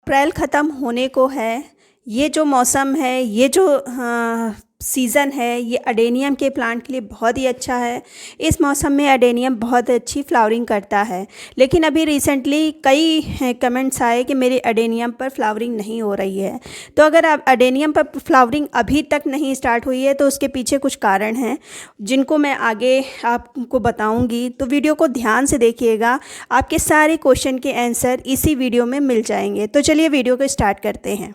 अप्रैल ख़त्म होने को है। ये जो मौसम है, ये जो सीज़न है, ये अडेनियम के प्लांट के लिए बहुत ही अच्छा है। इस मौसम में अडेनियम बहुत अच्छी फ्लावरिंग करता है। लेकिन अभी रिसेंटली कई कमेंट्स आए कि मेरे अडेनियम पर फ्लावरिंग नहीं हो रही है। तो अगर आप अडेनियम पर फ्लावरिंग अभी तक नहीं स्टार्ट हुई है तो उसके पीछे कुछ कारण हैं, जिनको मैं आगे आपको बताऊंगी। तो वीडियो को ध्यान से देखिएगा, आपके सारे क्वेश्चन के आंसर इसी वीडियो में मिल जाएंगे। तो चलिए वीडियो को स्टार्ट करते हैं।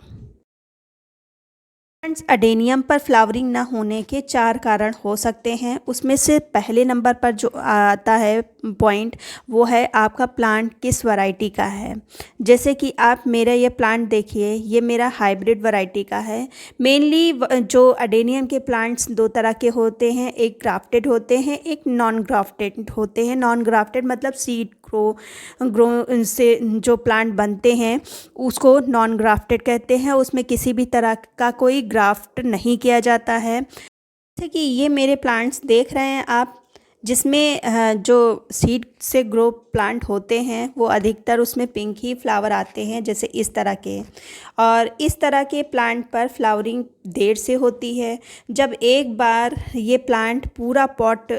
फ्रेंड्स, अडेनियम पर फ्लावरिंग ना होने के 4 कारण हो सकते हैं। उसमें से पहले नंबर पर जो आता है पॉइंट, वो है आपका प्लांट किस वैरायटी का है। जैसे कि आप मेरा ये प्लांट देखिए, ये मेरा हाइब्रिड वैरायटी का है। मेनली जो अडेनियम के प्लांट्स 2 तरह के होते हैं, एक ग्राफ्टेड होते हैं, एक नॉन ग्राफ्टेड होते हैं। नॉन ग्राफ्टेड मतलब सीड ग्रो से जो प्लांट बनते हैं उसको नॉन ग्राफ्टेड कहते हैं। उसमें किसी भी तरह का कोई ग्राफ्ट नहीं किया जाता है। जैसे कि ये मेरे प्लांट्स देख रहे हैं आप, जिसमें जो सीड से ग्रो प्लांट होते हैं वो अधिकतर उसमें पिंक ही फ्लावर आते हैं, जैसे इस तरह के। और इस तरह के प्लांट पर फ्लावरिंग देर से होती है। जब एक बार ये प्लांट पूरा पॉट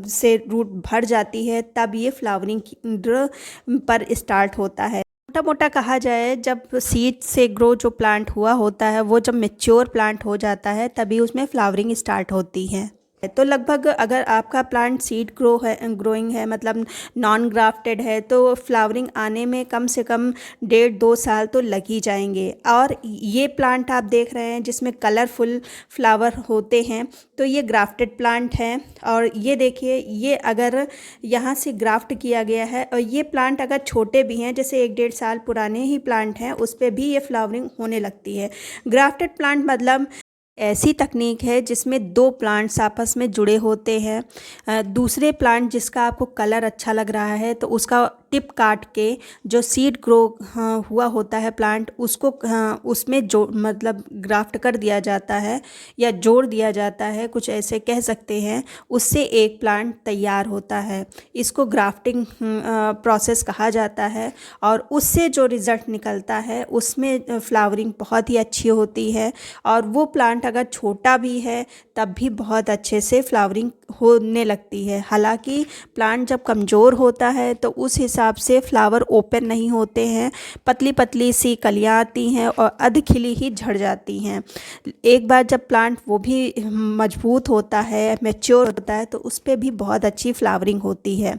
से रूट भर जाती है तब ये फ्लावरिंग पर स्टार्ट होता है। मोटा मोटा कहा जाए, जब सीड से ग्रो जो प्लांट हुआ होता है वो जब मैच्योर प्लांट हो जाता है तभी उसमें फ्लावरिंग स्टार्ट होती है। तो लगभग अगर आपका प्लांट सीड ग्रोइंग है, मतलब नॉन ग्राफ्टेड है, तो फ्लावरिंग आने में कम से कम 1.5-2 साल तो लग ही जाएंगे। और ये प्लांट आप देख रहे हैं जिसमें कलरफुल फ्लावर होते हैं, तो ये ग्राफ्टेड प्लांट है। और ये देखिए, ये अगर यहाँ से ग्राफ्ट किया गया है, और ये प्लांट अगर छोटे भी हैं, जैसे 1-1.5 साल पुराने ही प्लांट हैं, उस पर भी ये फ्लावरिंग होने लगती है। ग्राफ्टेड प्लांट मतलब ऐसी तकनीक है जिसमें 2 प्लांट्स आपस में जुड़े होते हैं। दूसरे प्लांट जिसका आपको कलर अच्छा लग रहा है तो उसका टिप काट के जो सीड ग्रो हुआ होता है प्लांट, उसको उसमें जो मतलब ग्राफ्ट कर दिया जाता है या जोड़ दिया जाता है, कुछ ऐसे कह सकते हैं। उससे एक प्लांट तैयार होता है। इसको ग्राफ्टिंग प्रोसेस कहा जाता है। और उससे जो रिज़ल्ट निकलता है उसमें फ्लावरिंग बहुत ही अच्छी होती है। और वो प्लांट अगर छोटा भी है तब भी बहुत अच्छे से फ्लावरिंग होने लगती है। हालांकि प्लांट जब कमज़ोर होता है तो उस हिसाब से फ्लावर ओपन नहीं होते हैं, पतली पतली सी कलियाँ आती हैं और अध खिली ही झड़ जाती हैं। एक बार जब प्लांट वो भी मजबूत होता है, मैच्योर होता है, तो उस पर भी बहुत अच्छी फ्लावरिंग होती है।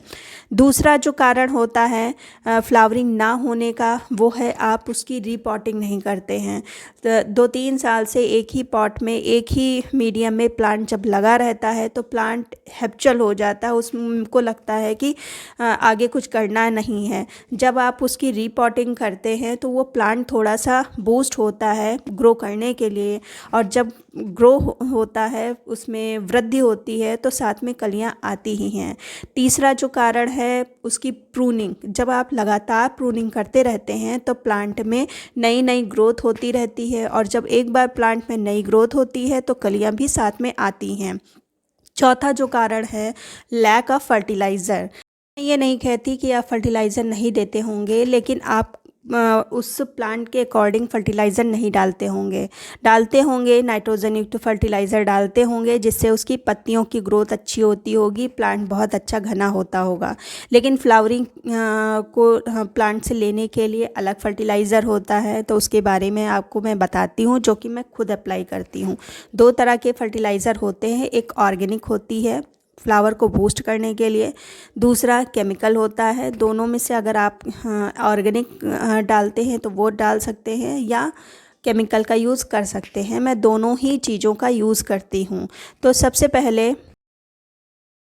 दूसरा जो कारण होता है फ्लावरिंग ना होने का, वो है आप उसकी रीपॉटिंग नहीं करते हैं। तो 2-3 साल से एक ही पॉट में, एक ही मीडियम में प्लांट जब लगा रहता है तो प्लांट हैप्चुअल हो जाता है, उसको लगता है कि आगे कुछ करना नहीं है। जब आप उसकी रीपॉटिंग करते हैं तो वो प्लांट थोड़ा सा बूस्ट होता है ग्रो करने के लिए। और जब ग्रो होता है, उसमें वृद्धि होती है, तो साथ में कलियां आती ही हैं। तीसरा जो कारण है उसकी प्रूनिंग। जब आप लगातार प्रूनिंग करते रहते हैं तो प्लांट में नई नई ग्रोथ होती रहती है। और जब एक बार प्लांट में नई ग्रोथ होती है तो कलियां भी साथ में आती हैं। चौथा जो कारण है, लैक ऑफ फर्टिलाइज़र। ये नहीं कहती कि आप फर्टिलाइज़र नहीं देते होंगे, लेकिन आप उस प्लांट के अकॉर्डिंग फर्टिलाइज़र नहीं डालते होंगे नाइट्रोजन युक्त फर्टिलाइज़र डालते होंगे, जिससे उसकी पत्तियों की ग्रोथ अच्छी होती होगी, प्लांट बहुत अच्छा घना होता होगा। लेकिन फ्लावरिंग को प्लांट से लेने के लिए अलग फर्टिलाइज़र होता है, तो उसके बारे में आपको मैं बताती हूँ, जो कि मैं खुद अप्लाई करती हूँ। 2 तरह के फर्टिलाइज़र होते हैं, एक ऑर्गेनिक होती है फ्लावर को बूस्ट करने के लिए, दूसरा केमिकल होता है। दोनों में से अगर आप ऑर्गेनिक डालते हैं तो वो डाल सकते हैं, या केमिकल का यूज़ कर सकते हैं। मैं दोनों ही चीज़ों का यूज़ करती हूँ। तो सबसे पहले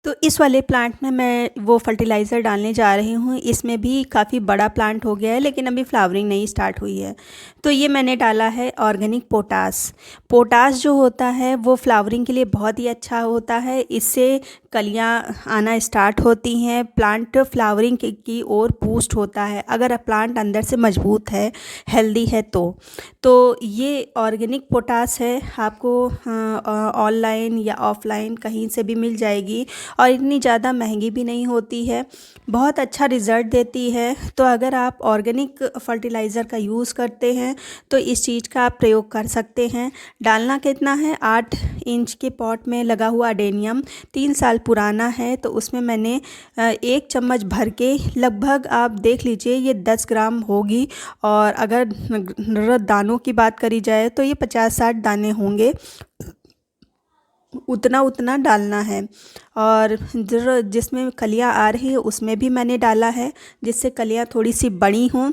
तो इस वाले प्लांट में मैं वो फर्टिलाइज़र डालने जा रही हूँ। इसमें भी काफ़ी बड़ा प्लांट हो गया है, लेकिन अभी फ्लावरिंग नहीं स्टार्ट हुई है। तो ये मैंने डाला है ऑर्गेनिक पोटास। पोटास जो होता है वो फ्लावरिंग के लिए बहुत ही अच्छा होता है। इससे कलियाँ आना स्टार्ट होती हैं, प्लांट फ्लावरिंग की ओर बूस्ट होता है, अगर प्लांट अंदर से मजबूत है, हेल्दी है तो ये ऑर्गेनिक पोटास है, आपको ऑनलाइन या ऑफलाइन कहीं से भी मिल जाएगी। और इतनी ज़्यादा महंगी भी नहीं होती है, बहुत अच्छा रिज़ल्ट देती है। तो अगर आप ऑर्गेनिक फर्टिलाइज़र का यूज़ करते हैं तो इस चीज़ का आप प्रयोग कर सकते हैं। डालना कितना है, 8 इंच के पॉट में लगा हुआ अडेनियम 3 साल पुराना है, तो उसमें मैंने 1 चम्मच भर के लगभग आप देख लीजिए ये 10 ग्राम होगी। और अगर दानों की बात करी जाए तो ये 50-60 दाने होंगे, उतना उतना डालना है। और जिसमें कलियां आ रही है उसमें भी मैंने डाला है, जिससे कलियां थोड़ी सी बड़ी हों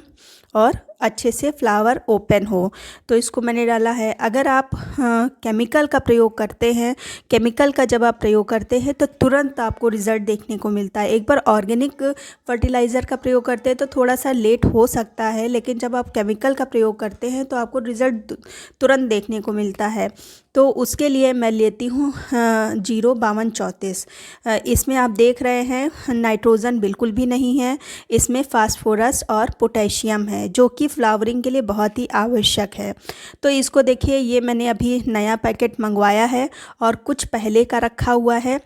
और अच्छे से फ्लावर ओपन हो, तो इसको मैंने डाला है। अगर आप केमिकल का प्रयोग करते हैं, केमिकल का जब आप प्रयोग करते हैं तो तुरंत आपको रिज़ल्ट देखने को मिलता है। एक बार ऑर्गेनिक फर्टिलाइज़र का प्रयोग करते हैं तो थोड़ा सा लेट हो सकता है, लेकिन जब आप केमिकल का प्रयोग करते हैं तो आपको रिज़ल्ट तुरंत देखने को मिलता है। तो उसके लिए मैं लेती हूँ 05234। इसमें आप देख रहे हैं नाइट्रोजन बिल्कुल भी नहीं है, इसमें फास्फोरस और पोटेशियम है, जो कि फ्लावरिंग के लिए बहुत ही आवश्यक है। तो इसको देखिए, ये मैंने अभी नया पैकेट मंगवाया है और कुछ पहले का रखा हुआ है,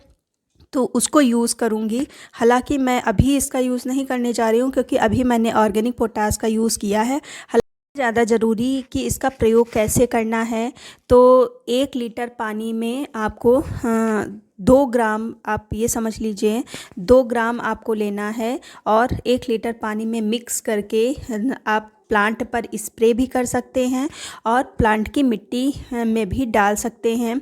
तो उसको यूज़ करूँगी। हालांकि मैं अभी इसका यूज़ नहीं करने जा रही हूँ, क्योंकि अभी मैंने ऑर्गेनिक पोटास का यूज़ किया है। ज़्यादा ज़रूरी कि इसका प्रयोग कैसे करना है, तो 1 लीटर पानी में आपको 2 ग्राम, आप ये समझ लीजिए 2 ग्राम आपको लेना है, और 1 लीटर पानी में मिक्स करके आप प्लांट पर स्प्रे भी कर सकते हैं और प्लांट की मिट्टी में भी डाल सकते हैं।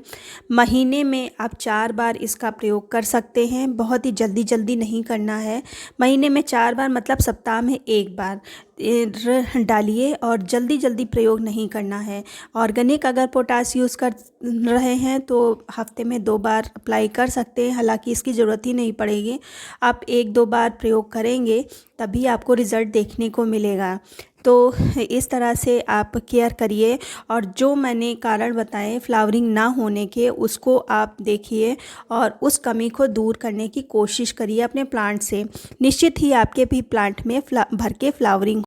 महीने में आप 4 बार इसका प्रयोग कर सकते हैं, बहुत ही जल्दी जल्दी नहीं करना है। महीने में 4 बार मतलब सप्ताह में 1 बार डालिए, और जल्दी जल्दी प्रयोग नहीं करना है। ऑर्गेनिक अगर पोटास यूज़ कर रहे हैं तो हफ्ते में 2 बार अप्लाई कर सकते हैं, हालांकि इसकी ज़रूरत ही नहीं पड़ेगी। आप 1-2 बार प्रयोग करेंगे तभी आपको रिज़ल्ट देखने को मिलेगा। तो इस तरह से आप केयर करिए, और जो मैंने कारण बताए फ्लावरिंग ना होने के, उसको आप देखिए और उस कमी को दूर करने की कोशिश करिए अपने प्लांट से। निश्चित ही आपके भी प्लांट में भर के फ्लावरिंग